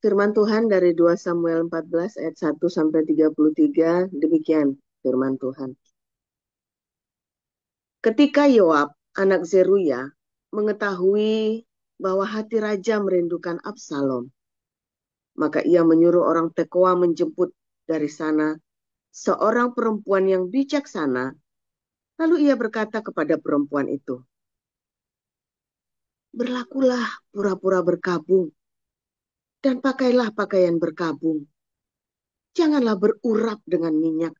Firman Tuhan dari 2 Samuel 14 ayat 1 sampai 33, demikian firman Tuhan. Ketika Yoab, anak Zeruya, mengetahui bahwa hati raja merindukan Absalom, maka ia menyuruh orang Tekoa menjemput dari sana seorang perempuan yang bijaksana. Lalu ia berkata kepada perempuan itu, "Berlakulah pura-pura berkabung dan pakailah pakaian berkabung. Janganlah berurap dengan minyak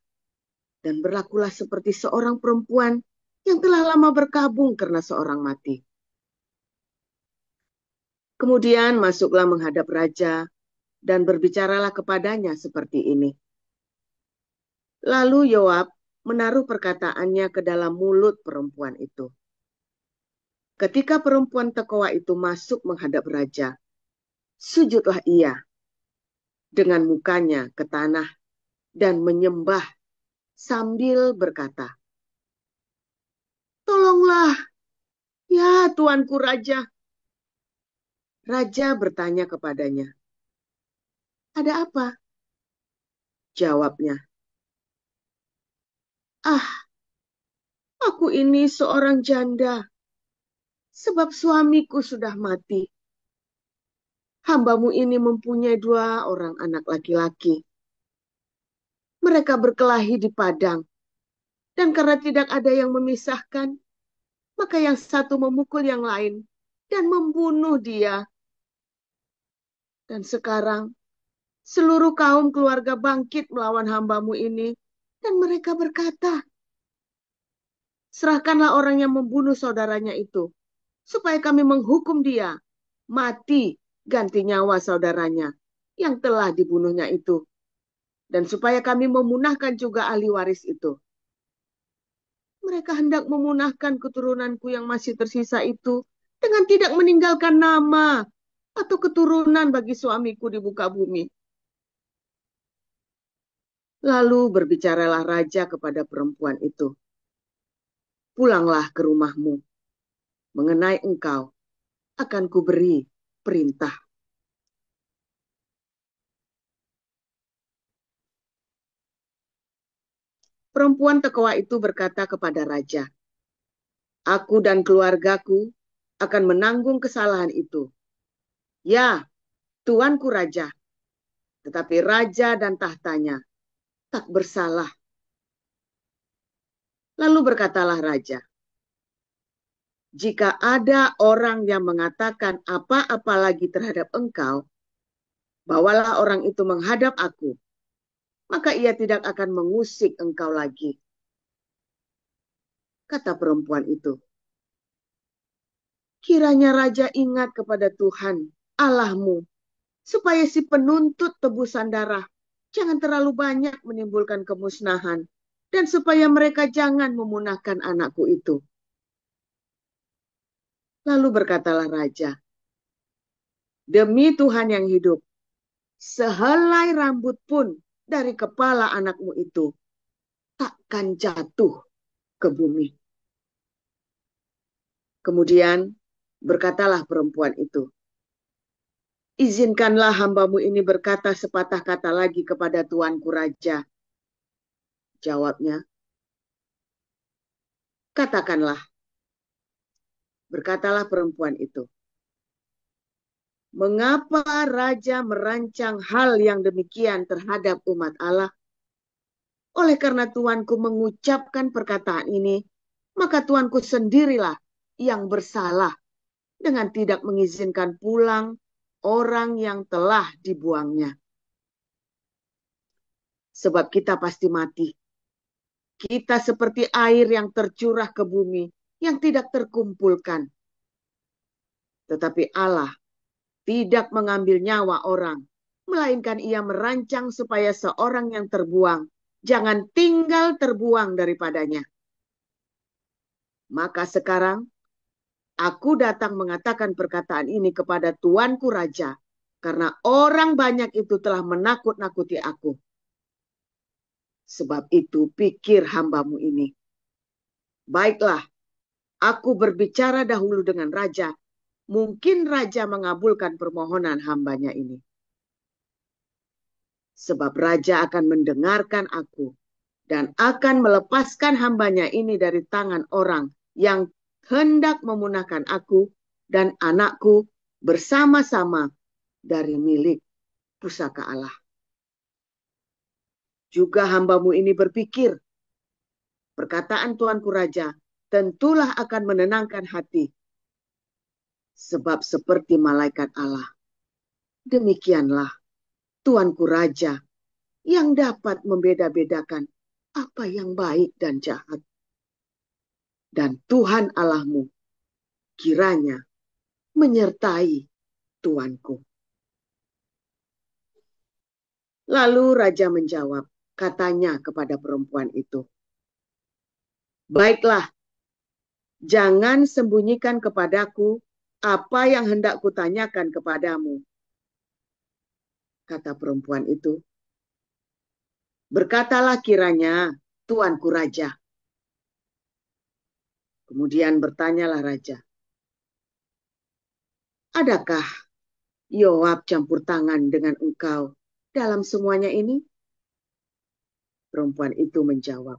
dan berlakulah seperti seorang perempuan yang telah lama berkabung karena seorang mati." Kemudian masuklah menghadap raja dan berbicaralah kepadanya seperti ini. Lalu Yoab menaruh perkataannya ke dalam mulut perempuan itu. Ketika perempuan Tekoa itu masuk menghadap raja, sujudlah ia dengan mukanya ke tanah dan menyembah sambil berkata, "Tolonglah, ya tuanku raja." Raja bertanya kepadanya, "Ada apa?" Jawabnya, "Ah, aku ini seorang janda, sebab suamiku sudah mati. Hambamu ini mempunyai 2 orang anak laki-laki. Mereka berkelahi di padang, dan karena tidak ada yang memisahkan, maka yang satu memukul yang lain dan membunuh dia. Dan sekarang seluruh kaum keluarga bangkit melawan hambamu ini, dan mereka berkata, 'Serahkanlah orang yang membunuh saudaranya itu, supaya kami menghukum dia mati ganti nyawa saudaranya yang telah dibunuhnya itu, dan supaya kami memunahkan juga ahli waris itu.' Mereka hendak memunahkan keturunanku yang masih tersisa itu dengan tidak meninggalkan nama atau keturunan bagi suamiku di muka bumi." Lalu berbicaralah raja kepada perempuan itu, "Pulanglah ke rumahmu. Mengenai engkau akan kuberi perintah." Perempuan Tekoa itu berkata kepada raja, "Aku dan keluargaku akan menanggung kesalahan itu. Ya, tuanku raja, tetapi raja dan tahtanya tak bersalah." Lalu berkatalah raja, "Jika ada orang yang mengatakan apa-apa lagi terhadap engkau, bawalah orang itu menghadap aku, maka ia tidak akan mengusik engkau lagi." Kata perempuan itu, "Kiranya raja ingat kepada Tuhan Allahmu, supaya si penuntut tebusan darah jangan terlalu banyak menimbulkan kemusnahan, dan supaya mereka jangan memunahkan anakku itu." Lalu berkatalah raja, "Demi Tuhan yang hidup, sehelai rambut pun dari kepala anakmu itu takkan jatuh ke bumi." Kemudian berkatalah perempuan itu, "Izinkanlah hambamu ini berkata sepatah kata lagi kepada tuanku raja." Jawabnya, "Katakanlah." Berkatalah perempuan itu, "Mengapa raja merancang hal yang demikian terhadap umat Allah? Oleh karena tuanku mengucapkan perkataan ini, maka tuanku sendirilah yang bersalah dengan tidak mengizinkan pulang orang yang telah dibuangnya. Sebab kita pasti mati. Kita seperti air yang tercurah ke bumi, yang tidak terkumpulkan. Tetapi Allah tidak mengambil nyawa orang, melainkan ia merancang supaya seorang yang terbuang jangan tinggal terbuang daripadanya. Maka sekarang aku datang mengatakan perkataan ini kepada tuanku raja, karena orang banyak itu telah menakut-nakuti aku. Sebab itu pikir hambamu ini, baiklah, aku berbicara dahulu dengan raja, mungkin raja mengabulkan permohonan hambanya ini." sebab raja akan mendengarkan aku dan akan melepaskan hambanya ini dari tangan orang yang hendak memunahkan aku dan anakku bersama-sama dari milik pusaka Allah. Juga hambamu ini berpikir, perkataan Tuanku Raja tentulah akan menenangkan hati, sebab seperti malaikat Allah, demikianlah Tuanku Raja yang dapat membeda-bedakan apa yang baik dan jahat. Dan Tuhan Allahmu kiranya menyertai tuanku. Lalu raja menjawab, katanya kepada perempuan itu, baiklah, jangan sembunyikan kepadaku apa yang hendak kutanyakan kepadamu. Kata perempuan itu, berkatalah kiranya, tuanku raja. Kemudian bertanyalah raja, adakah Yoab campur tangan dengan engkau dalam semuanya ini? Perempuan itu menjawab,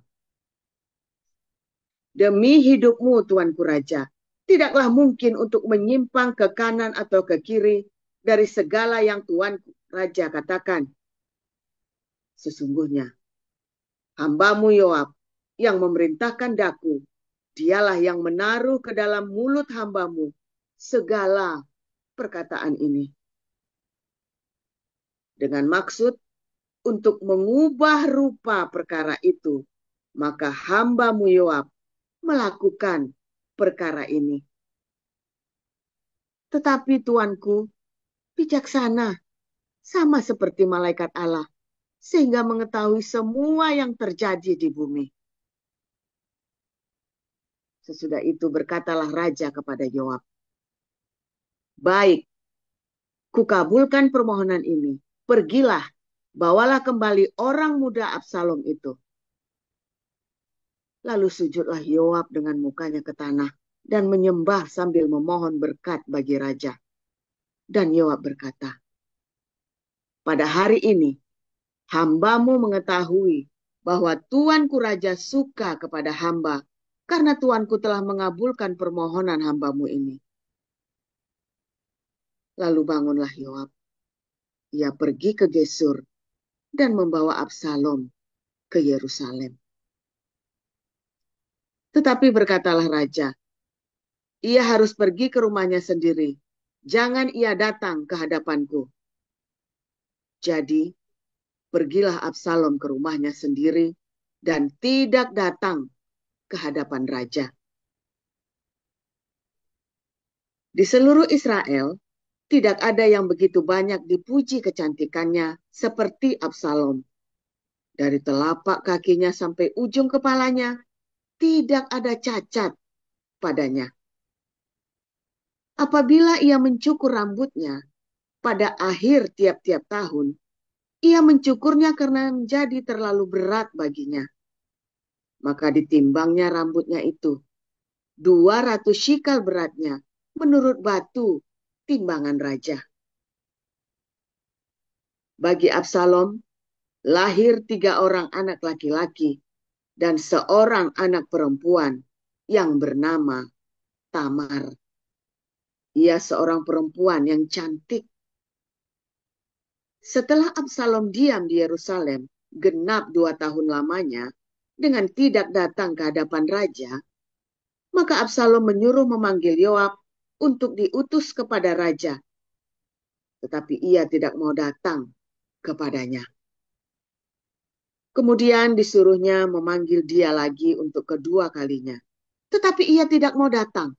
demi hidupmu, tuanku raja, tidaklah mungkin untuk menyimpang ke kanan atau ke kiri dari segala yang tuanku raja katakan. Sesungguhnya, hambamu Yoab yang memerintahkan daku, dialah yang menaruh ke dalam mulut hambamu segala perkataan ini. Dengan maksud untuk mengubah rupa perkara itu, maka hambamu Yoab melakukan perkara ini. Tetapi tuanku bijaksana, sama seperti malaikat Allah, sehingga mengetahui semua yang terjadi di bumi. Sesudah itu berkatalah raja kepada Yoab, baik, kukabulkan permohonan ini. Pergilah, bawalah kembali orang muda Absalom itu. Lalu sujudlah Yoab dengan mukanya ke tanah dan menyembah sambil memohon berkat bagi raja. Dan Yoab berkata, pada hari ini hambamu mengetahui bahwa tuanku raja suka kepada hamba karena tuanku telah mengabulkan permohonan hambamu ini. Lalu bangunlah Yoab. Ia pergi ke Gesur dan membawa Absalom ke Yerusalem. Tetapi berkatalah raja, ia harus pergi ke rumahnya sendiri. Jangan ia datang ke hadapanku. Jadi, pergilah Absalom ke rumahnya sendiri dan tidak datang ke hadapan raja. Di seluruh Israel, tidak ada yang begitu banyak dipuji kecantikannya seperti Absalom. Dari telapak kakinya sampai ujung kepalanya, tidak ada cacat padanya. Apabila ia mencukur rambutnya pada akhir tiap-tiap tahun, ia mencukurnya karena menjadi terlalu berat baginya. Maka ditimbangnya rambutnya itu, 200 shikal beratnya, menurut batu timbangan raja. Bagi Absalom, lahir 3 orang anak laki-laki dan seorang anak perempuan yang bernama Tamar. Ia seorang perempuan yang cantik. Setelah Absalom diam di Yerusalem genap 2 tahun lamanya dengan tidak datang ke hadapan raja, maka Absalom menyuruh memanggil Yoab untuk diutus kepada raja. Tetapi ia tidak mau datang kepadanya. Kemudian disuruhnya memanggil dia lagi untuk kedua kalinya. Tetapi ia tidak mau datang.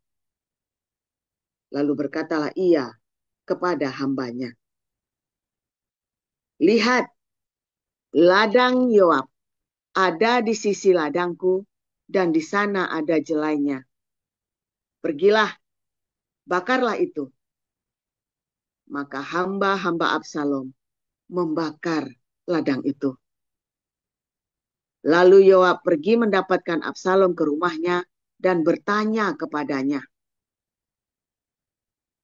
Lalu berkatalah ia kepada hambanya, lihat, ladang Yoab ada di sisi ladangku dan di sana ada jelainya. Pergilah, bakarlah itu. Maka hamba-hamba Absalom membakar ladang itu. Lalu Yoab pergi mendapatkan Absalom ke rumahnya dan bertanya kepadanya,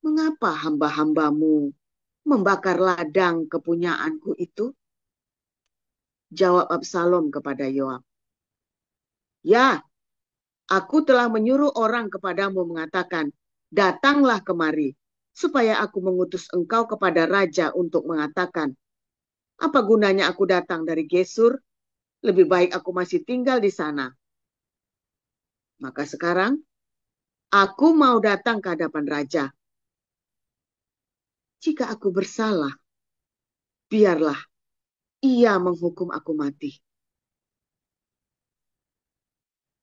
mengapa hamba-hambamu membakar ladang kepunyaanku itu? Jawab Absalom kepada Yoab. Ya, aku telah menyuruh orang kepadamu mengatakan, datanglah kemari, supaya aku mengutus engkau kepada raja untuk mengatakan, apa gunanya aku datang dari Gesur? Lebih baik aku masih tinggal di sana. Maka sekarang, aku mau datang ke hadapan raja. Jika aku bersalah, biarlah ia menghukum aku mati.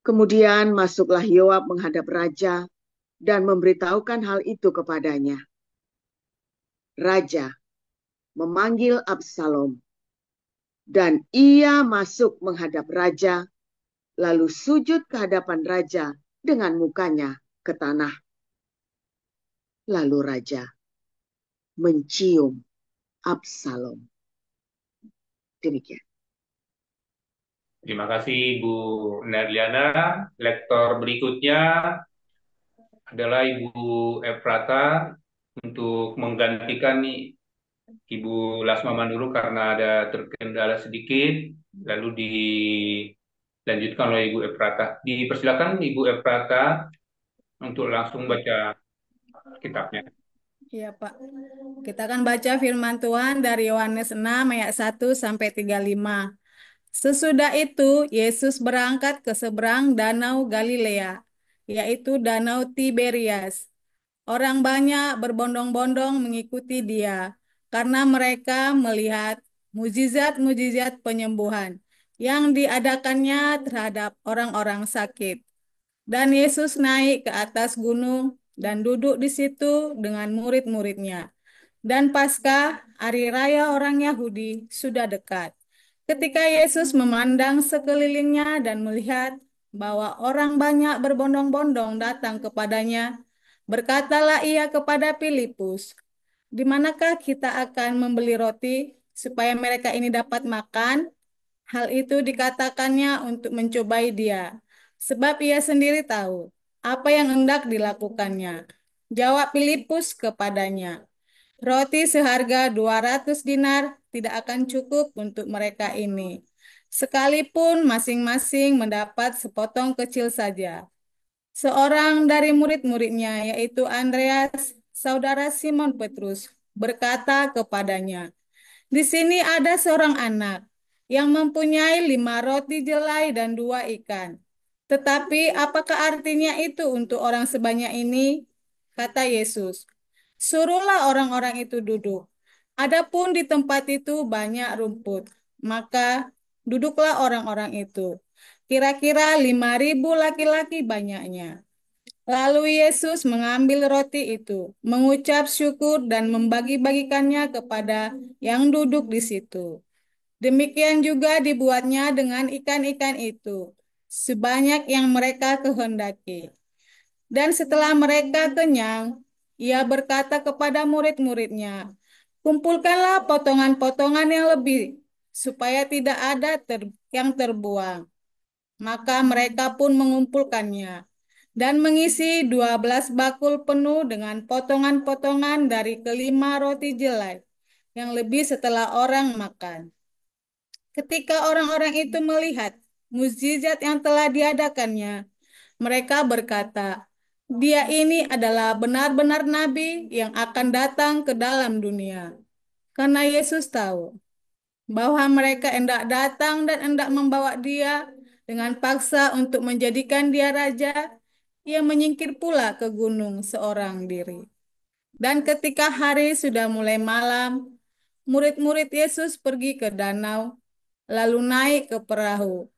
Kemudian masuklah Yoab menghadap raja dan memberitahukan hal itu kepadanya. Raja memanggil Absalom dan ia masuk menghadap raja, lalu sujud ke hadapan raja dengan mukanya ke tanah. Lalu raja mencium Absalom. Demikian. Terima kasih Ibu Nerliana. Lektor berikutnya adalah Ibu Efrata untuk menggantikan nih Ibu Lasma Manduru karena ada terkendala sedikit, lalu dilanjutkan oleh Ibu Efrata. Dipersilakan Ibu Efrata untuk langsung baca kitabnya. Iya, Pak. Kita akan baca firman Tuhan dari Yohanes 6 ayat 1 sampai 35. Sesudah itu, Yesus berangkat ke seberang Danau Galilea, yaitu Danau Tiberias. Orang banyak berbondong-bondong mengikuti dia, karena mereka melihat mujizat-mujizat penyembuhan yang diadakannya terhadap orang-orang sakit. Dan Yesus naik ke atas gunung dan duduk di situ dengan murid-muridnya. Dan Paskah, hari raya orang Yahudi, sudah dekat. Ketika Yesus memandang sekelilingnya dan melihat bahwa orang banyak berbondong-bondong datang kepadanya, berkatalah ia kepada Filipus, "Di manakah kita akan membeli roti supaya mereka ini dapat makan?" Hal itu dikatakannya untuk mencobai dia, sebab ia sendiri tahu apa yang hendak dilakukannya. Jawab Filipus kepadanya, "Roti seharga 200 dinar tidak akan cukup untuk mereka ini, sekalipun masing-masing mendapat sepotong kecil saja." Seorang dari murid-muridnya, yaitu Andreas, saudara Simon Petrus, berkata kepadanya, "Di sini ada seorang anak yang mempunyai 5 roti jelai dan 2 ikan. Tetapi apakah artinya itu untuk orang sebanyak ini?" Kata Yesus, "Suruhlah orang-orang itu duduk. Adapun di tempat itu banyak rumput, maka duduklah orang-orang itu. Kira-kira 5.000 laki-laki banyaknya." Lalu Yesus mengambil roti itu, mengucap syukur dan membagi-bagikannya kepada yang duduk di situ. Demikian juga dibuatnya dengan ikan-ikan itu, sebanyak yang mereka kehendaki. Dan setelah mereka kenyang, ia berkata kepada murid-muridnya, "Kumpulkanlah potongan-potongan yang lebih, supaya tidak ada yang terbuang." Maka mereka pun mengumpulkannya dan mengisi 12 bakul penuh dengan potongan-potongan dari kelima roti jelai yang lebih setelah orang makan. Ketika orang-orang itu melihat mukjizat yang telah diadakannya, mereka berkata, "Dia ini adalah benar-benar nabi yang akan datang ke dalam dunia." Karena Yesus tahu bahwa mereka hendak datang dan hendak membawa dia dengan paksa untuk menjadikan dia raja, ia menyingkir pula ke gunung seorang diri. Dan ketika hari sudah mulai malam, murid-murid Yesus pergi ke danau, lalu naik ke perahu,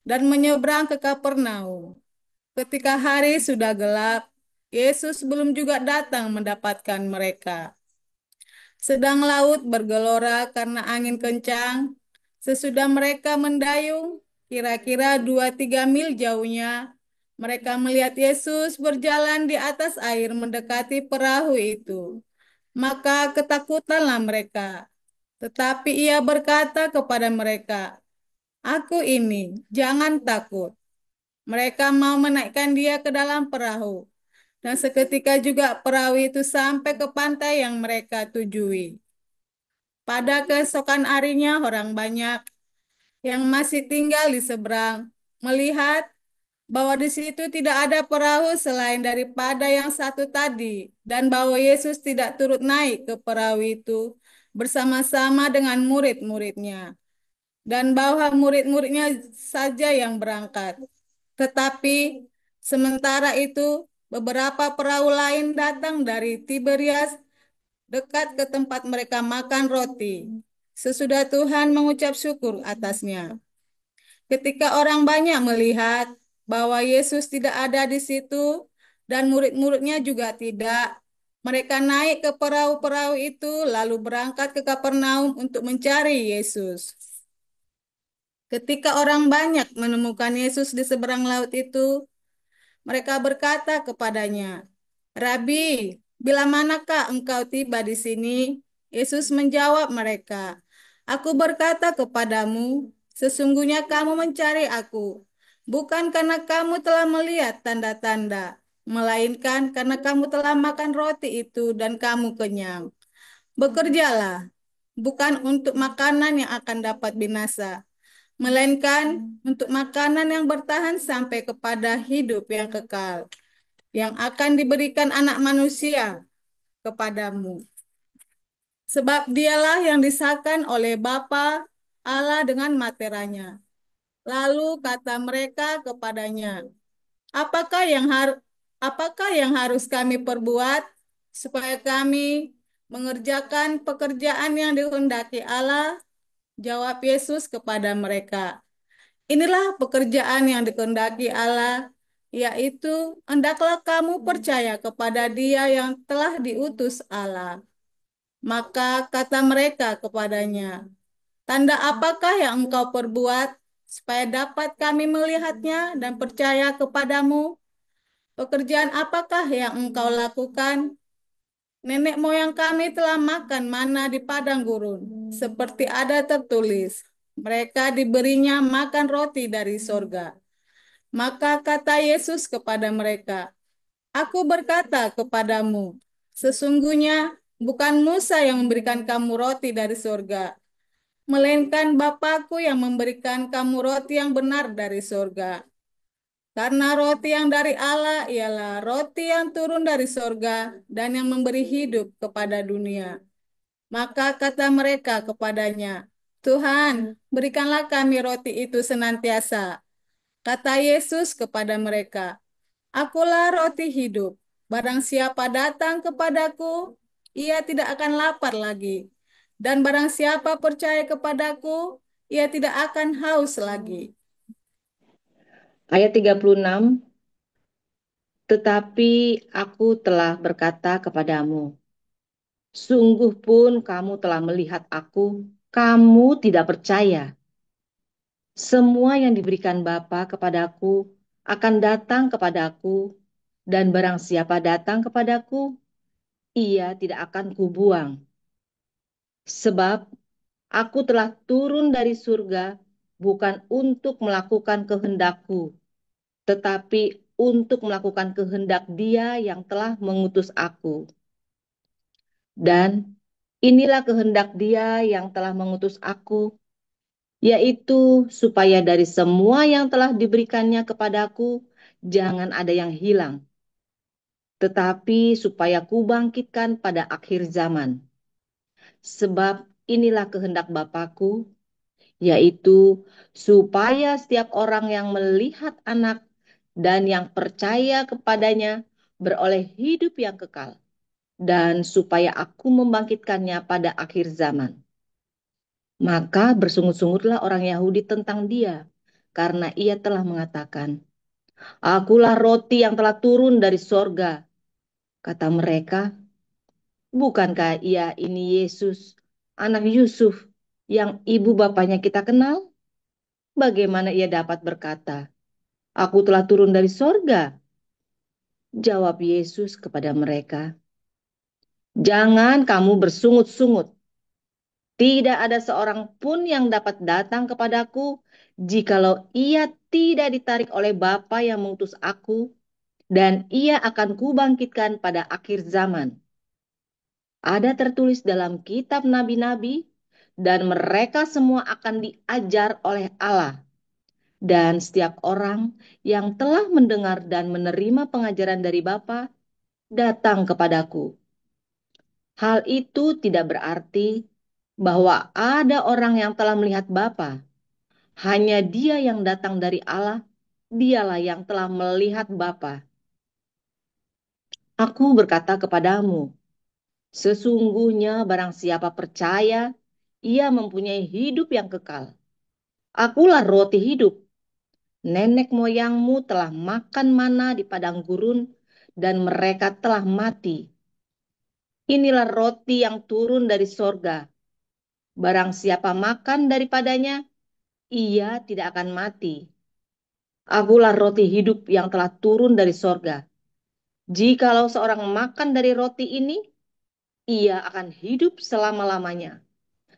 dan menyeberang ke Kapernaum. Ketika hari sudah gelap, Yesus belum juga datang mendapatkan mereka. Sedang laut bergelora karena angin kencang. Sesudah mereka mendayung, kira-kira 2-3 mil jauhnya, mereka melihat Yesus berjalan di atas air mendekati perahu itu. Maka ketakutanlah mereka. Tetapi ia berkata kepada mereka, "Aku ini, jangan takut." Mereka mau menaikkan dia ke dalam perahu. Dan seketika juga perahu itu sampai ke pantai yang mereka tujui. Pada keesokan harinya orang banyak yang masih tinggal di seberang melihat bahwa di situ tidak ada perahu selain daripada yang satu tadi, dan bahwa Yesus tidak turut naik ke perahu itu bersama-sama dengan murid-muridnya, dan bahwa murid-muridnya saja yang berangkat. Tetapi sementara itu, beberapa perahu lain datang dari Tiberias dekat ke tempat mereka makan roti. Sesudah Tuhan mengucap syukur atasnya. Ketika orang banyak melihat bahwa Yesus tidak ada di situ dan murid-muridnya juga tidak, mereka naik ke perahu-perahu itu lalu berangkat ke Kapernaum untuk mencari Yesus. Ketika orang banyak menemukan Yesus di seberang laut itu, mereka berkata kepadanya, "Rabi, bila manakah engkau tiba di sini?" Yesus menjawab mereka, "Aku berkata kepadamu, sesungguhnya kamu mencari aku, bukan karena kamu telah melihat tanda-tanda, melainkan karena kamu telah makan roti itu dan kamu kenyang. Bekerjalah, bukan untuk makanan yang akan dapat binasa, melainkan untuk makanan yang bertahan sampai kepada hidup yang kekal, yang akan diberikan Anak Manusia kepadamu. Sebab dialah yang disahkan oleh Bapa Allah dengan materanya." Lalu kata mereka kepadanya, "Apakah yang harus kami perbuat supaya kami mengerjakan pekerjaan yang dikehendaki Allah?" Jawab Yesus kepada mereka, "Inilah pekerjaan yang dikehendaki Allah, yaitu hendaklah kamu percaya kepada Dia yang telah diutus Allah." Maka kata mereka kepadanya, "Tanda apakah yang engkau perbuat supaya dapat kami melihatnya dan percaya kepadamu? Pekerjaan apakah yang engkau lakukan? Nenek moyang kami telah makan mana di padang gurun, seperti ada tertulis, mereka diberinya makan roti dari sorga." Maka kata Yesus kepada mereka, "Aku berkata kepadamu, sesungguhnya bukan Musa yang memberikan kamu roti dari sorga, melainkan Bapakku yang memberikan kamu roti yang benar dari sorga. Karena roti yang dari Allah ialah roti yang turun dari sorga dan yang memberi hidup kepada dunia." Maka kata mereka kepadanya, "Tuhan, berikanlah kami roti itu senantiasa." Kata Yesus kepada mereka, "Akulah roti hidup. Barang siapa datang kepadaku, ia tidak akan lapar lagi. Dan barang siapa percaya kepadaku, ia tidak akan haus lagi." Ayat 36, tetapi aku telah berkata kepadamu, sungguh pun kamu telah melihat aku, kamu tidak percaya. Semua yang diberikan Bapa kepadaku akan datang kepadaku, dan barang siapa datang kepadaku, ia tidak akan kubuang. Sebab aku telah turun dari surga bukan untuk melakukan kehendakku, tetapi untuk melakukan kehendak Dia yang telah mengutus aku. Dan inilah kehendak Dia yang telah mengutus aku, yaitu supaya dari semua yang telah diberikannya kepadaku, jangan ada yang hilang, tetapi supaya kubangkitkan pada akhir zaman. Sebab inilah kehendak Bapakku, yaitu supaya setiap orang yang melihat Anak dan yang percaya kepadanya beroleh hidup yang kekal, dan supaya aku membangkitkannya pada akhir zaman. Maka bersungut-sungutlah orang Yahudi tentang Dia, karena Ia telah mengatakan, "Akulah roti yang telah turun dari sorga." Kata mereka, "Bukankah Ia ini Yesus, anak Yusuf, yang ibu bapanya kita kenal? Bagaimana Ia dapat berkata, 'Aku telah turun dari sorga'?" Jawab Yesus kepada mereka, "Jangan kamu bersungut-sungut. Tidak ada seorang pun yang dapat datang kepadaku jikalau ia tidak ditarik oleh Bapa yang mengutus aku, dan ia akan kubangkitkan pada akhir zaman. Ada tertulis dalam kitab nabi-nabi, dan mereka semua akan diajar oleh Allah. Dan setiap orang yang telah mendengar dan menerima pengajaran dari Bapa datang kepadaku. Hal itu tidak berarti bahwa ada orang yang telah melihat Bapa. Hanya Dia yang datang dari Allah, Dialah yang telah melihat Bapa. Aku berkata kepadamu, sesungguhnya barang siapa percaya, ia mempunyai hidup yang kekal. Akulah roti hidup. Nenek moyangmu telah makan mana di padang gurun, dan mereka telah mati. Inilah roti yang turun dari sorga. Barang siapa makan daripadanya, ia tidak akan mati. Akulah roti hidup yang telah turun dari sorga. Jikalau seorang makan dari roti ini, ia akan hidup selama-lamanya.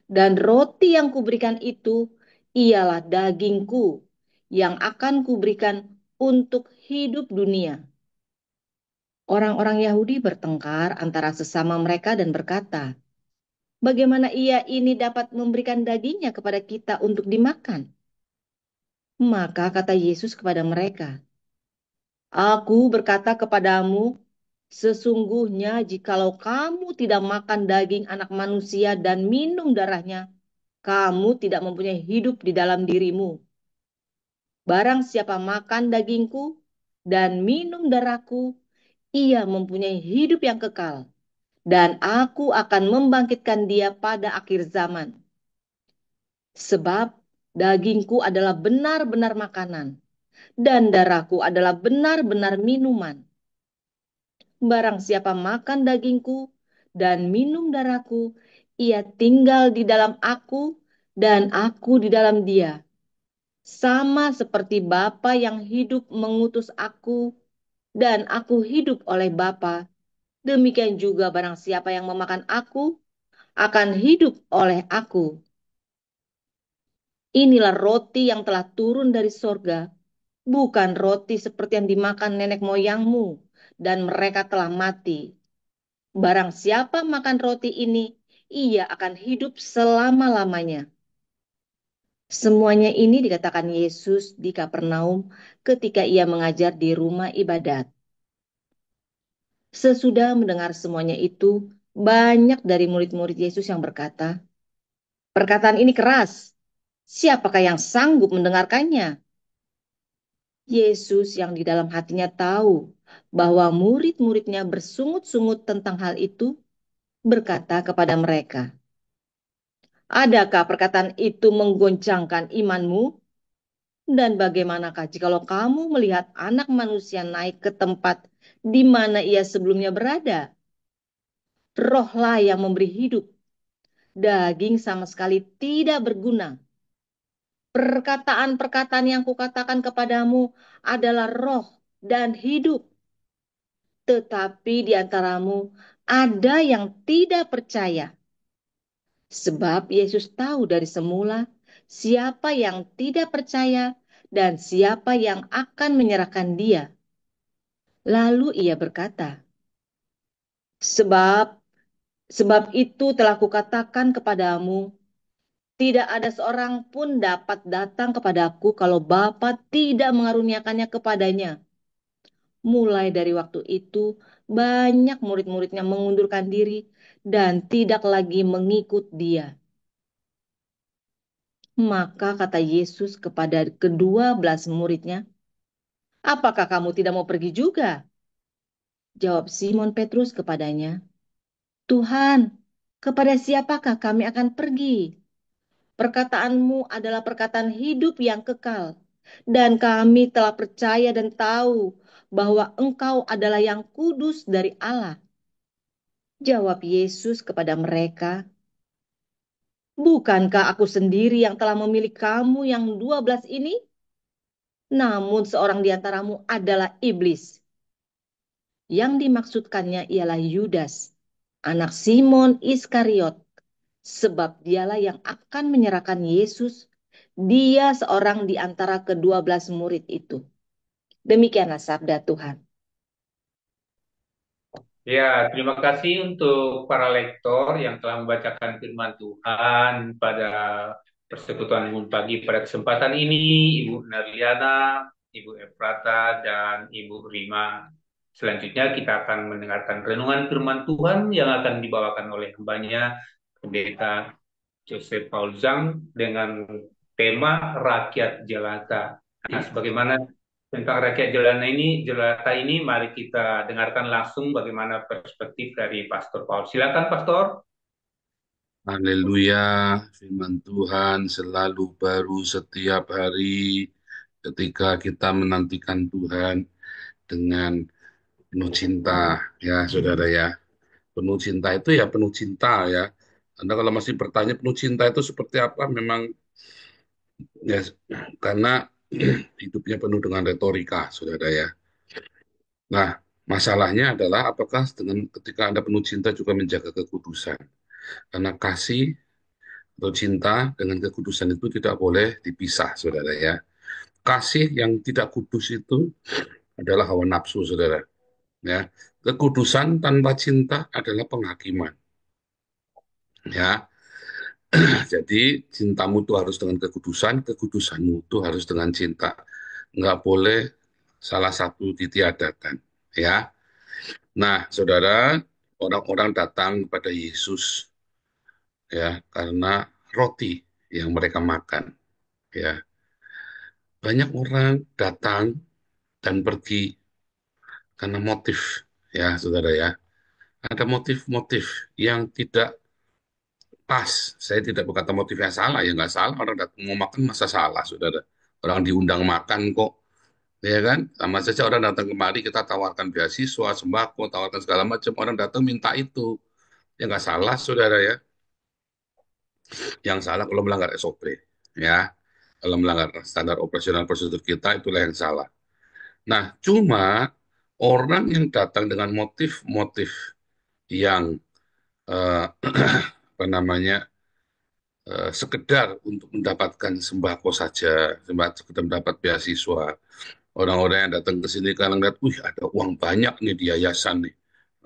Dan roti yang kuberikan itu ialah dagingku yang akan kuberikan untuk hidup dunia. Orang-orang Yahudi bertengkar antara sesama mereka dan berkata, bagaimana ia ini dapat memberikan dagingnya kepada kita untuk dimakan? Maka kata Yesus kepada mereka, aku berkata kepadamu, sesungguhnya jikalau kamu tidak makan daging anak manusia dan minum darahnya, kamu tidak mempunyai hidup di dalam dirimu. Barang siapa makan dagingku dan minum darahku, ia mempunyai hidup yang kekal, dan aku akan membangkitkan dia pada akhir zaman. Sebab dagingku adalah benar-benar makanan, dan darahku adalah benar-benar minuman. Barang siapa makan dagingku dan minum darahku, ia tinggal di dalam aku dan aku di dalam dia. Sama seperti Bapa yang hidup mengutus aku dan aku hidup oleh Bapa, demikian juga barang siapa yang memakan aku akan hidup oleh aku. Inilah roti yang telah turun dari sorga, bukan roti seperti yang dimakan nenek moyangmu dan mereka telah mati. Barang siapa makan roti ini, ia akan hidup selama-lamanya. Semuanya ini dikatakan Yesus di Kapernaum ketika ia mengajar di rumah ibadat. Sesudah mendengar semuanya itu, banyak dari murid-murid Yesus yang berkata, perkataan ini keras. Siapakah yang sanggup mendengarkannya? Yesus yang di dalam hatinya tahu bahwa murid-muridnya bersungut-sungut tentang hal itu, berkata kepada mereka, adakah perkataan itu menggoncangkan imanmu? Dan bagaimanakah jikalau kamu melihat anak manusia naik ke tempat di mana ia sebelumnya berada? Rohlah yang memberi hidup. Daging sama sekali tidak berguna. Perkataan-perkataan yang kukatakan kepadamu adalah roh dan hidup. Tetapi di antaramu ada yang tidak percaya. Sebab Yesus tahu dari semula siapa yang tidak percaya dan siapa yang akan menyerahkan dia. Lalu ia berkata, sebab itu telah kukatakan kepadamu, tidak ada seorang pun dapat datang kepadaku kalau Bapa tidak mengaruniakannya kepadanya. Mulai dari waktu itu, banyak murid-muridnya mengundurkan diri dan tidak lagi mengikut dia. Maka kata Yesus kepada kedua belas muridnya, apakah kamu tidak mau pergi juga? Jawab Simon Petrus kepadanya, Tuhan, kepada siapakah kami akan pergi? Perkataanmu adalah perkataan hidup yang kekal, dan kami telah percaya dan tahu bahwa Engkau adalah yang kudus dari Allah. Jawab Yesus kepada mereka, bukankah aku sendiri yang telah memilih kamu yang 12 ini? Namun seorang di antaramu adalah iblis. Yang dimaksudkannya ialah Yudas, anak Simon Iskariot, sebab dialah yang akan menyerahkan Yesus. Dia seorang di antara ke-12 murid itu. Demikianlah sabda Tuhan. Ya, terima kasih untuk para lektor yang telah membacakan firman Tuhan pada persekutuan Minggu pagi pada kesempatan ini, Ibu Narliana, Ibu Efrata, dan Ibu Rima. Selanjutnya kita akan mendengarkan renungan firman Tuhan yang akan dibawakan oleh hambanya, Pendeta Joseph Paul Zhang dengan tema Rakyat Jelata. Nah, sebagaimana tentang rakyat jelata ini, mari kita dengarkan langsung bagaimana perspektif dari Pastor Paul. Silakan, Pastor. Haleluya, firman Tuhan selalu baru setiap hari ketika kita menantikan Tuhan dengan penuh cinta, ya saudara ya. Penuh cinta itu ya penuh cinta ya. Anda kalau masih bertanya penuh cinta itu seperti apa, memang ya karena hidupnya penuh dengan retorika, saudara ya. Nah, masalahnya adalah apakah dengan ketika Anda penuh cinta juga menjaga kekudusan. Karena kasih atau cinta dengan kekudusan itu tidak boleh dipisah, saudara ya. Kasih yang tidak kudus itu adalah hawa nafsu, saudara. Ya, kekudusan tanpa cinta adalah penghakiman. Ya, jadi cintamu itu harus dengan kekudusan, kekudusanmu itu harus dengan cinta. Nggak boleh salah satu ditiadakan. Ya, nah, saudara, orang-orang datang kepada Yesus ya karena roti yang mereka makan. Ya, banyak orang datang dan pergi karena motif, ya saudara ya. Ada motif-motif yang tidak pas. Saya tidak berkata motifnya salah, ya nggak salah. Orang datang mau makan masa salah, saudara. Orang diundang makan kok, ya kan? Sama saja orang datang kemari kita tawarkan beasiswa, sembako, tawarkan segala macam. Orang datang minta itu, ya nggak salah, saudara ya. Yang salah kalau melanggar SOP, ya. Kalau melanggar standar operasional prosedur kita, itulah yang salah. Nah, cuma orang yang datang dengan motif-motif yang apa namanya sekedar untuk mendapatkan sembako saja, sekedar mendapat beasiswa. Orang-orang yang datang ke sini karena lihat, wih ada uang banyak nih di yayasan nih,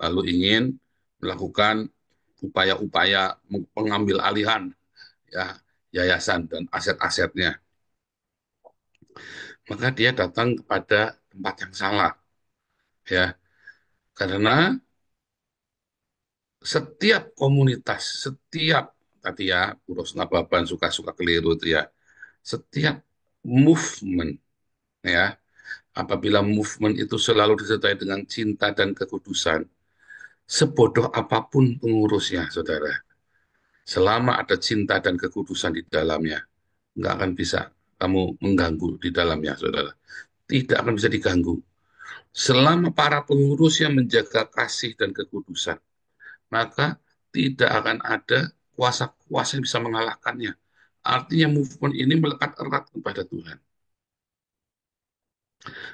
lalu ingin melakukan upaya-upaya pengambil alihan ya yayasan dan aset-asetnya, maka dia datang kepada tempat yang salah ya, karena setiap komunitas, setiap tadi ya, Uros Nababan suka-suka keliru itu ya, setiap movement ya, apabila movement itu selalu disertai dengan cinta dan kekudusan, sebodoh apapun pengurusnya, saudara, selama ada cinta dan kekudusan di dalamnya, nggak akan bisa kamu mengganggu di dalamnya, saudara. Tidak akan bisa diganggu. Selama para pengurus yang menjaga kasih dan kekudusan, maka tidak akan ada kuasa-kuasa yang bisa mengalahkannya. Artinya movement ini melekat erat kepada Tuhan.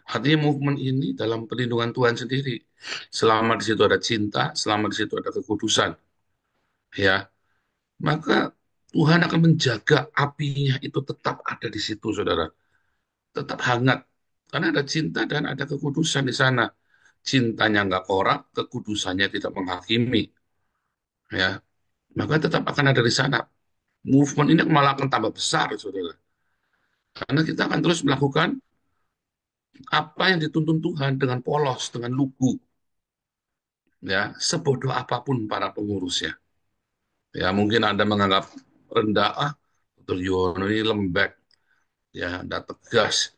Artinya movement ini dalam perlindungan Tuhan sendiri. Selama di situ ada cinta, selama di situ ada kekudusan, ya, maka Tuhan akan menjaga apinya itu tetap ada di situ, saudara. Tetap hangat. Karena ada cinta dan ada kekudusan di sana. Cintanya nggak korak, kekudusannya tidak menghakimi, ya, maka tetap akan ada di sana. Movement ini malah akan tambah besar, saudara. Karena kita akan terus melakukan apa yang dituntun Tuhan dengan polos, dengan lugu. Ya, sebodoh apapun para pengurusnya. Ya, mungkin Anda menganggap rendah, Dr. Yono ini lembek, ya, tidak tegas.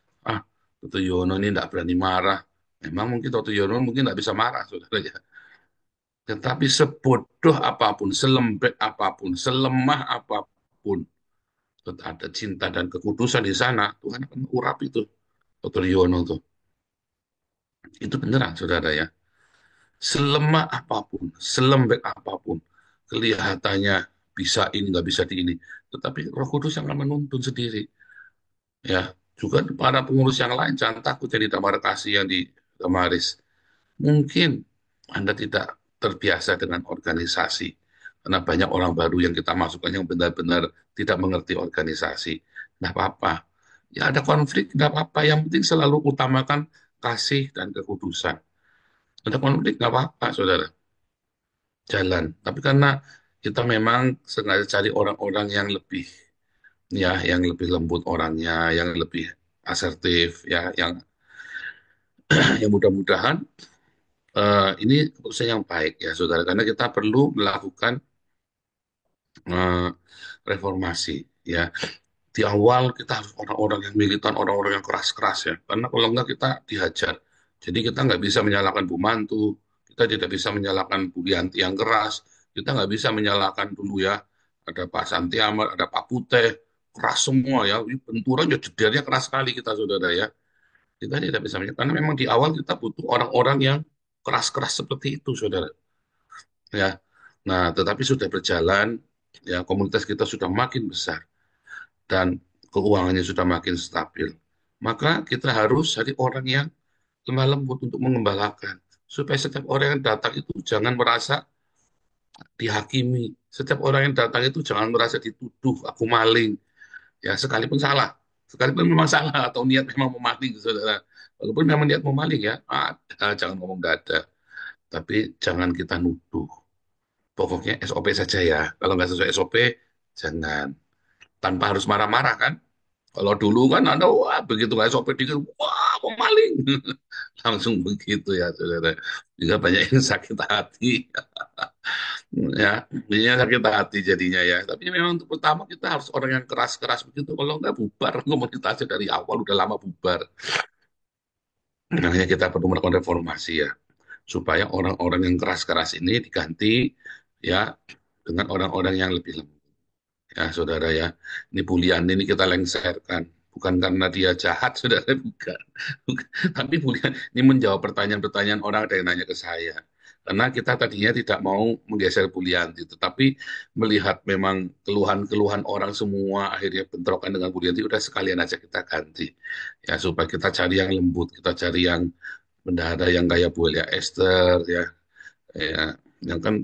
Dr. Yono ini tidak berani marah. Memang mungkin Dr. Yono mungkin tidak bisa marah, saudara ya. Tetapi sebodoh apapun, selembek apapun, selemah apapun, ada cinta dan kekudusan di sana, Tuhan akan urap itu, Dr. Yono tuh. Itu beneran, saudara ya. Selemah apapun, selembek apapun, kelihatannya bisa ini, nggak bisa di ini. Tetapi Roh Kudus yang akan menuntun sendiri. Ya, juga para pengurus yang lain, jangan takut jadi damar kasih yang di Damaris. Mungkin Anda tidak terbiasa dengan organisasi, karena banyak orang baru yang kita masukkan yang benar-benar tidak mengerti organisasi. Nggak apa-apa. Ya ada konflik, nggak apa-apa. Yang penting selalu utamakan kasih dan kekudusan. Ada konflik, nggak apa-apa, saudara. jalan. Tapi karena kita memang sengaja cari orang-orang yang lebih, ya, yang lebih lembut orangnya, yang lebih asertif, ya, yang mudah-mudahan ini keputusan yang baik ya saudara, karena kita perlu melakukan eh, reformasi ya. Di awal kita harus orang-orang yang militan, orang-orang yang keras-keras ya, karena kalau enggak kita dihajar. Jadi kita nggak bisa menyalahkan Bu Mantu, kita tidak bisa menyalahkan Bu Yanti yang keras, kita nggak bisa menyalahkan dulu ya, ada Pak Santi Ahmad, ada Pak Putih, keras semua ya, ini benturan ya jedernya keras sekali kita saudara ya. Kita tidak bisa menyalahkan, karena memang di awal kita butuh orang-orang yang keras-keras seperti itu saudara ya. Nah, tetapi sudah berjalan, ya komunitas kita sudah makin besar dan keuangannya sudah makin stabil. Maka kita harus cari orang yang lemah lembut untuk mengembalakan. Supaya setiap orang yang datang itu jangan merasa dihakimi. Setiap orang yang datang itu jangan merasa dituduh, aku maling. Ya, sekalipun salah. Sekalipun memang salah atau niat memang memaling, saudara. Walaupun memang niat memaling ya, jangan ngomong dada. Tapi jangan kita nuduh. Pokoknya SOP saja ya. Kalau nggak sesuai SOP, jangan. Tanpa harus marah-marah kan. Kalau dulu kan ada, wah begitu nggak SOP dikit, wah pemaling. Langsung begitu ya saudara. Juga banyak yang sakit hati. Ya, jadinya sakit hati jadinya ya. Tapi memang untuk pertama kita harus orang yang keras-keras begitu. Kalau nggak bubar komunitasnya dari awal udah lama bubar. Makanya kita perlu melakukan reformasi ya. Supaya orang-orang yang keras-keras ini diganti ya dengan orang-orang yang lebih lembut. Ya, saudara ya. Ini bulian ini kita lengserkan. Bukan karena dia jahat, saudara, bukan. Bukan. Tapi bulian ini menjawab pertanyaan-pertanyaan orang ada yang nanya ke saya. Karena kita tadinya tidak mau menggeser Bulianti, tetapi melihat memang keluhan-keluhan orang semua akhirnya bentrokan dengan Bulianti, udah sekalian aja kita ganti. Ya, supaya kita cari yang lembut, kita cari yang bendahara yang kayak Bu Elia Esther, ya, yang kan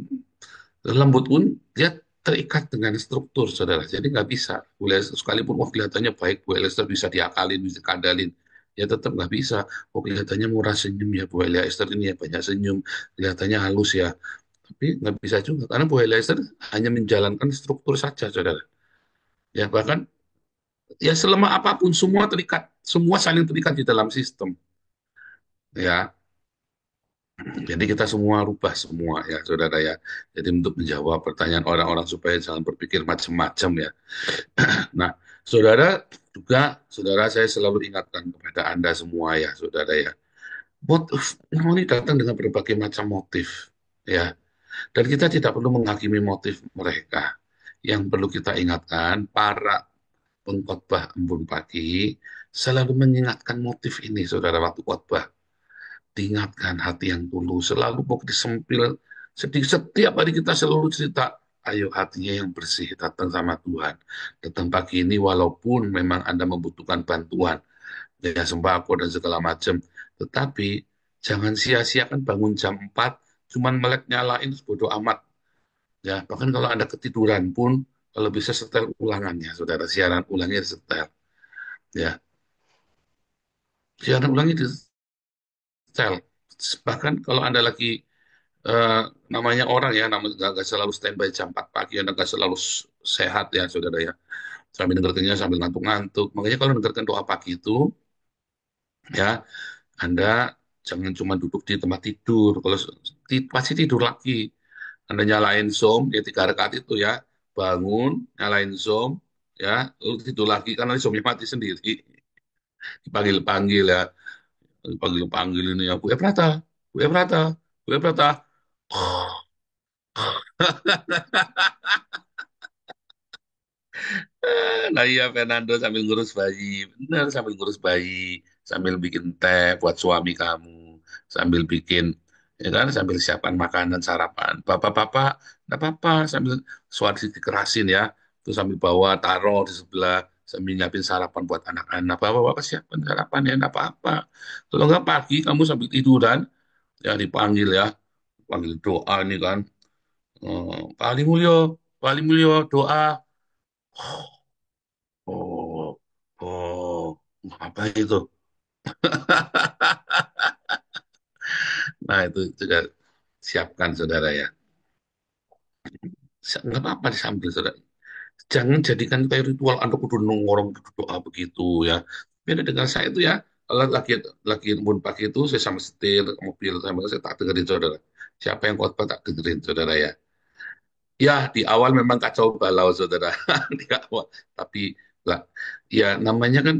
lembut pun dia terikat dengan struktur, saudara. Jadi nggak bisa. Bu Lester, sekalipun wah kelihatannya baik, Bu Lester bisa diakalin, bisa kandalin, ya tetap nggak bisa. Oh kelihatannya murah senyum ya, Bu Lester ini ya banyak senyum, kelihatannya halus ya. Tapi nggak bisa juga, karena Bu Lester hanya menjalankan struktur saja, saudara. Ya bahkan ya selemah apapun semua terikat, semua saling terikat di dalam sistem. Ya, jadi kita semua rubah semua ya, saudara ya. Jadi untuk menjawab pertanyaan orang-orang supaya jangan berpikir macam-macam ya. Nah, saudara juga, saudara saya selalu ingatkan kepada Anda semua ya, saudara ya. Motif, ini datang dengan berbagai macam motif ya. Dan kita tidak perlu menghakimi motif mereka. Yang perlu kita ingatkan, para pengkhotbah Embun Pagi selalu mengingatkan motif ini, saudara, waktu khotbah. Diingatkan hati yang tulus, selalu mau disempil. Setiap hari kita selalu cerita, ayo hatinya yang bersih, datang sama Tuhan. Datang pagi ini walaupun memang Anda membutuhkan bantuan, ya sembako dan segala macam. Tetapi jangan sia-siakan bangun jam 4, cuman melek nyalain bodoh amat. Ya, bahkan kalau Anda ketiduran pun, kalau bisa setel ulangannya, saudara, siaran ulangnya setel. Ya, siaran ulangnya di setel. Bahkan kalau Anda lagi eh, namanya orang ya, namanya nggak selalu standby jam 4 pagi, Anda nggak selalu sehat ya, saudara ya. Sambil dengarkannya sambil ngantuk-ngantuk. Makanya kalau dengarkan doa pagi itu, ya, Anda jangan cuma duduk di tempat tidur. Kalau pasti tidur lagi. Anda nyalain Zoom, ya 3 rakaat itu ya, bangun, nyalain Zoom, ya, lalu tidur lagi, karena Zoomnya mati sendiri. Dipanggil-panggil ya, dipanggil-panggil ini ya, Bu Ebrata, Bu Ebrata, Bu Ebrata. Nah iya Fernando sambil ngurus bayi, benar sambil ngurus bayi, sambil bikin teh buat suami kamu, sambil bikin, ya kan, sambil siapkan makanan sarapan. Bapak-bapak, enggak apa-apa, sambil suara dikerasin ya, terus sambil bawa taruh di sebelah, sambil nyiapin sarapan buat anak-anak. Bapak-bapak siapkan sarapan ya, enggak apa-apa. Kalau enggak pagi kamu sambil tiduran, ya dipanggil ya, panggil doa ini kan, Pak Ali Mulyo, Pak Ali Mulyo doa. Oh, oh, apa itu? Nah, itu juga siapkan saudara ya. Nggak apa-apa disambil, saudara. Jangan jadikan kayak ritual Anda kudu nongkrong kudu doa begitu ya. Beda dengan saya itu ya, kalau lagi pun pagi itu saya sama setir mobil sama saya tak dengerin saudara. Siapa yang khotbah tak dengerin saudara ya. Ya di awal memang kacau balau saudara di awal, tapi lah ya namanya kan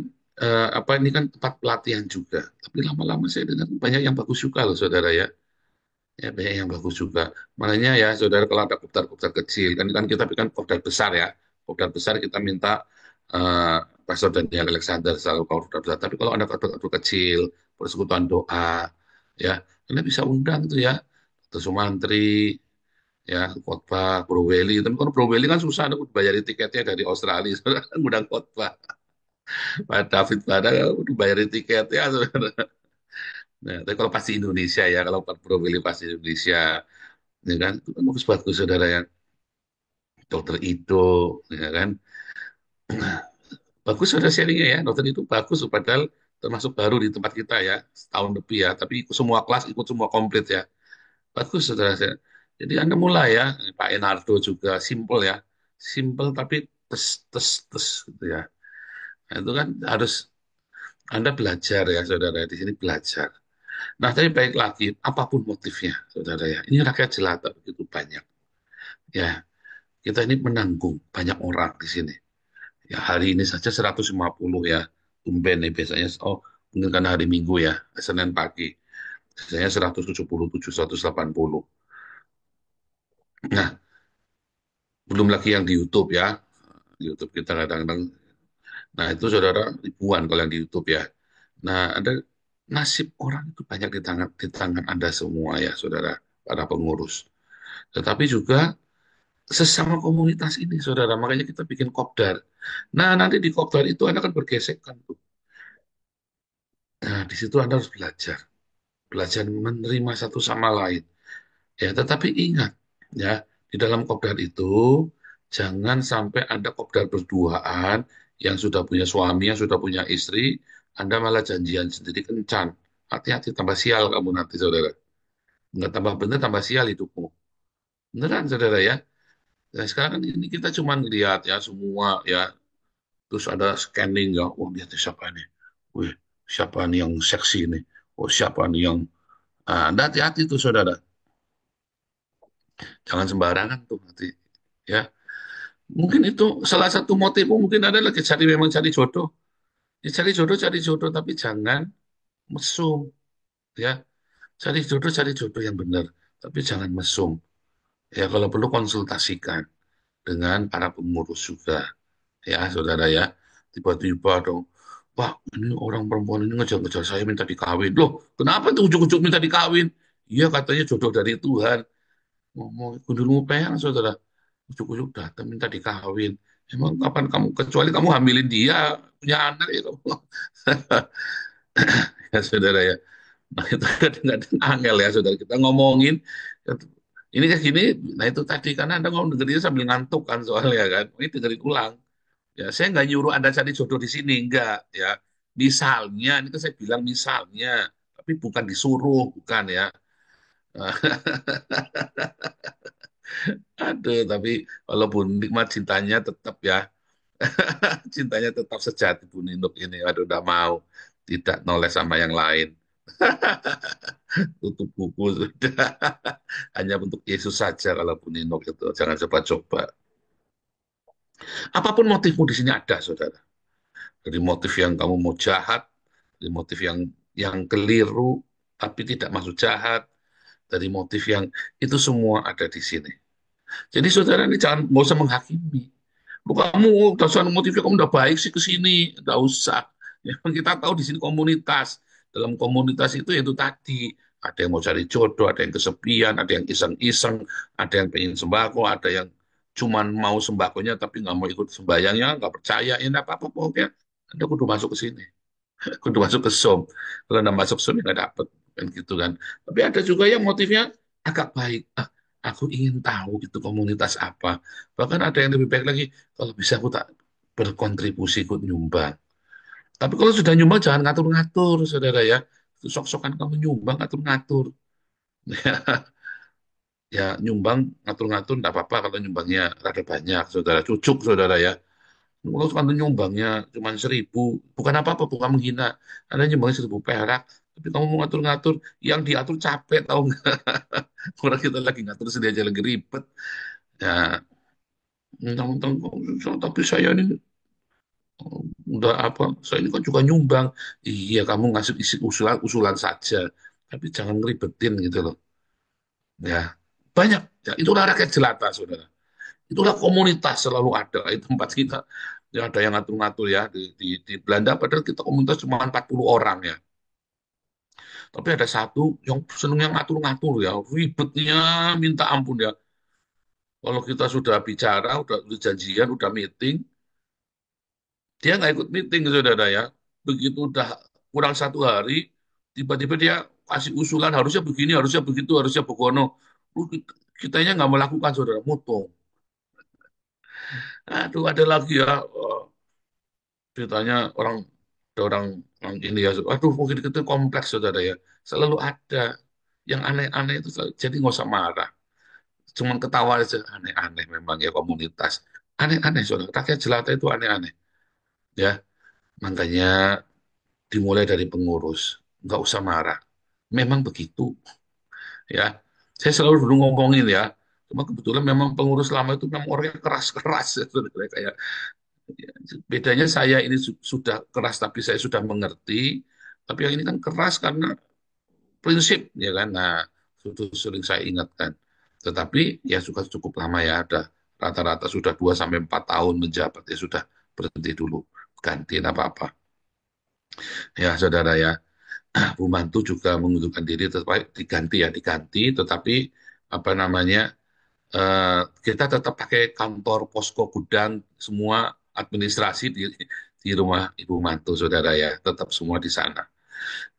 apa ini kan tempat pelatihan juga. Tapi lama-lama saya dengar banyak yang bagus juga loh saudara ya. Ya, banyak yang bagus juga. Makanya ya, saudara kalau ada kopdar-kopdar kecil, kan kita bikin kopdar besar ya. Kopdar besar kita minta eh Pastor Daniel Alexander selalu kopdar besar. Tapi kalau ada kopdar kecil, persekutuan doa, ya, kita bisa undang tuh ya. Terus Sumantri, ya, khotbah, Broweli. Tapi kalau Broweli kan susah, aku bayarin tiketnya dari Australia, saudara, undang khotbah. Pak David Pada, udah bayarin tiketnya, saudara. Nah, tapi kalau pasti Indonesia ya, kalau Pak Broweli pasti Indonesia. Ya kan itu kan bagus-bagus saudara yang dokter itu ya kan bagus saudara sharingnya ya dokter itu bagus padahal termasuk baru di tempat kita ya setahun lebih ya tapi ikut semua kelas ikut semua komplit ya bagus saudara saya jadi anda mulai ya Pak Enardo juga simple ya simple tapi tes tes tes gitu ya nah, itu kan harus anda belajar ya saudara di sini belajar nah tapi baik lagi apapun motifnya saudara ya ini rakyat jelata begitu banyak ya kita ini menanggung banyak orang di sini. Ya, hari ini saja 150 ya. Tumben nih biasanya, oh mungkin karena hari Minggu ya, Senin pagi. Biasanya 177, 180. Nah, belum lagi yang di YouTube ya. Di YouTube kita kadang-kadang, nah itu saudara ribuan kalau yang di YouTube ya. Nah, ada nasib orang itu banyak di tangan Anda semua ya, saudara, para pengurus. Tetapi juga sesama komunitas ini, saudara. Makanya kita bikin kopdar. Nah, nanti di kopdar itu Anda akan bergesekkan tuh. Nah, di situ Anda harus belajar. Belajar menerima satu sama lain. Ya, tetapi ingat, ya, di dalam kopdar itu jangan sampai ada kopdar berduaan yang sudah punya suami, yang sudah punya istri, Anda malah janjian sendiri kencan. Hati-hati, tambah sial kamu nanti, saudara. Nggak tambah bener, tambah sial hidupmu. Beneran, saudara ya. Nah, sekarang kan ini kita cuma lihat ya semua ya, terus ada scanning ya, oh lihat siapa nih, wih siapa nih yang seksi nih, oh siapa nih yang, Anda hati-hati tuh saudara. Jangan sembarangan tuh nanti. Ya, mungkin itu salah satu motifmu mungkin ada lagi cari memang cari jodoh. Ya, cari jodoh, tapi jangan mesum. Ya, cari jodoh yang benar, tapi jangan mesum. Ya, kalau perlu konsultasikan dengan para pengurus juga. Ya, saudara ya, tiba-tiba dong, Pak, ini orang perempuan ini ngejar-ngejar saya minta dikawin. Loh, kenapa tuh ujuk-ujuk minta dikawin? Iya, katanya jodoh dari Tuhan. Ngomong gundulmu peang, saudara. Ujuk-ujuk datang minta dikawin. Emang kapan kamu, kecuali kamu hamilin dia, punya anak ya kamu. Ya saudara ya. Nah itu kadang-kadang angel ya saudara. Kita ngomongin, ini kayak gini, nah itu tadi, karena Anda ngomong dengerinnya sambil ngantuk kan soalnya kan. Ini dengerin ulang. Ya saya nggak nyuruh Anda cari jodoh di sini, enggak. Ya misalnya, ini kan saya bilang misalnya, tapi bukan disuruh, bukan ya. Aduh, tapi walaupun nikmat cintanya tetap ya. Cintanya tetap sejati Bu Ninuk ini. Aduh, udah mau. Tidak noleh sama yang lain. Tutup buku sudah. Hanya untuk Yesus saja kalau Bu Ninuk itu. Jangan coba-coba. Apapun motifmu di sini ada, saudara. Dari motif yang kamu mau jahat, dari motif yang keliru, tapi tidak maksud jahat, dari motif yang itu semua ada di sini. Jadi saudara ini jangan nggak usah menghakimi. Bu, kamu dasar motifnya kamu udah baik sih ke sini, nggak usah. Ya, kita tahu di sini komunitas. Dalam komunitas itu tadi ada yang mau cari jodoh, ada yang kesepian, ada yang iseng-iseng, ada yang pengen sembako, ada yang cuman mau sembakonya tapi nggak mau ikut sembayangnya, nggak percaya, ya nggak apa-apa pokoknya. Anda kudu masuk ke sini, kudu masuk ke SOM. Kalau Anda masuk SOM ya nggak dapet, kan gitu kan. Tapi ada juga yang motifnya agak baik. Ah, aku ingin tahu itu komunitas apa. Bahkan ada yang lebih baik lagi, kalau bisa aku tak berkontribusi ikut nyumbang. Tapi kalau sudah nyumbang jangan ngatur-ngatur, saudara ya. Sok-sokan kamu nyumbang ngatur-ngatur. ya nyumbang ngatur-ngatur enggak apa-apa kalau nyumbangnya rada banyak, saudara. Cucuk, saudara ya. Kalau nyumbangnya cuma 1.000, bukan apa-apa, bukan menghina. Anda nyumbangnya 1.000 perak, tapi kamu mau ngatur-ngatur, yang diatur capek, tahu nggak? Orang kita lagi ngatur sendiri aja lagi ribet. Ya, mentang-mentang, tapi saya ini udah apa? Saya ini kan juga nyumbang. Iya, kamu ngasih isi usulan saja, tapi jangan ngeribetin gitu loh. Ya, banyak. Ya, itulah rakyat jelata, saudara. Itulah komunitas selalu ada di tempat kita. Ya, ada yang ngatur-ngatur ya di Belanda, padahal kita komunitas cuma 40 orang ya. Tapi ada satu yang seneng yang ngatur-ngatur ya, ribetnya minta ampun ya. Kalau kita sudah bicara, udah janjian, udah meeting, dia nggak ikut meeting, saudara ya. Begitu udah kurang 1 hari, tiba-tiba dia kasih usulan harusnya begini, harusnya begitu, harusnya begono. Lu, kitanya nggak melakukan, saudara, mutung. Aduh, ada lagi ya. Ceritanya ada orang ini ya, aduh mungkin itu kompleks, saudara ya, selalu ada yang aneh-aneh itu jadi nggak usah marah, cuman ketawa aja. Aneh-aneh memang ya komunitas, aneh-aneh, saudara, rakyat jelata itu aneh-aneh ya. Makanya dimulai dari pengurus, nggak usah marah, memang begitu ya. Saya selalu dulu ngomongin ya, cuma kebetulan memang pengurus lama itu memang orangnya keras-keras ya, saudara. Kayak bedanya saya ini sudah keras tapi saya sudah mengerti, tapi yang ini kan keras karena prinsip ya kan. Nah, itu sering saya ingatkan. Tetapi ya sudah cukup lama ya, ada rata-rata sudah 2 sampai 4 tahun menjabat, ya sudah berhenti dulu, gantiin apa-apa. Ya saudara ya, Bu Mantu juga mengundurkan diri, tetapi diganti ya diganti, tetapi apa namanya, eh, kita tetap pakai kantor posko gudang, semua administrasi di rumah Ibu Mantu, saudara ya, tetap semua di sana.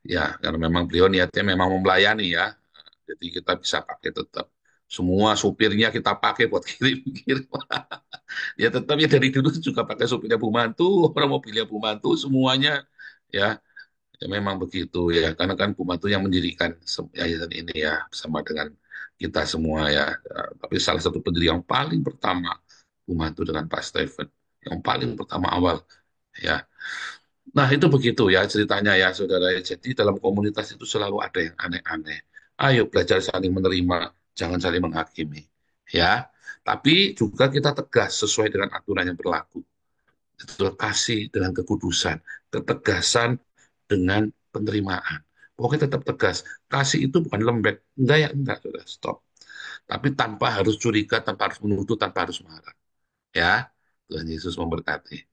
Ya, karena memang beliau niatnya memang melayani ya, jadi kita bisa pakai tetap. Semua supirnya kita pakai buat kirim-kirim. Ya tetap ya dari dulu juga pakai supirnya Bu Mantu, orang mobilnya Bu Mantu, semuanya ya. Ya memang begitu ya, karena kan Bu Mantu yang mendirikan yayasan ini ya, bersama dengan kita semua ya. Ya, tapi salah satu pendiri yang paling pertama Bu Mantu dengan Pak Stephen, yang paling pertama awal ya. Nah itu begitu ya ceritanya ya, saudara. Jadi dalam komunitas itu selalu ada yang aneh-aneh. Ayo belajar saling menerima, jangan saling menghakimi ya. Tapi juga kita tegas sesuai dengan aturan yang berlaku. Itu kasih dengan kekudusan, ketegasan dengan penerimaan. Pokoknya tetap tegas. Kasih itu bukan lembek. Enggak ya, enggak, sudah stop. Tapi tanpa harus curiga, tanpa harus menuduh, tanpa harus marah. Ya, Tuhan Yesus memberkati.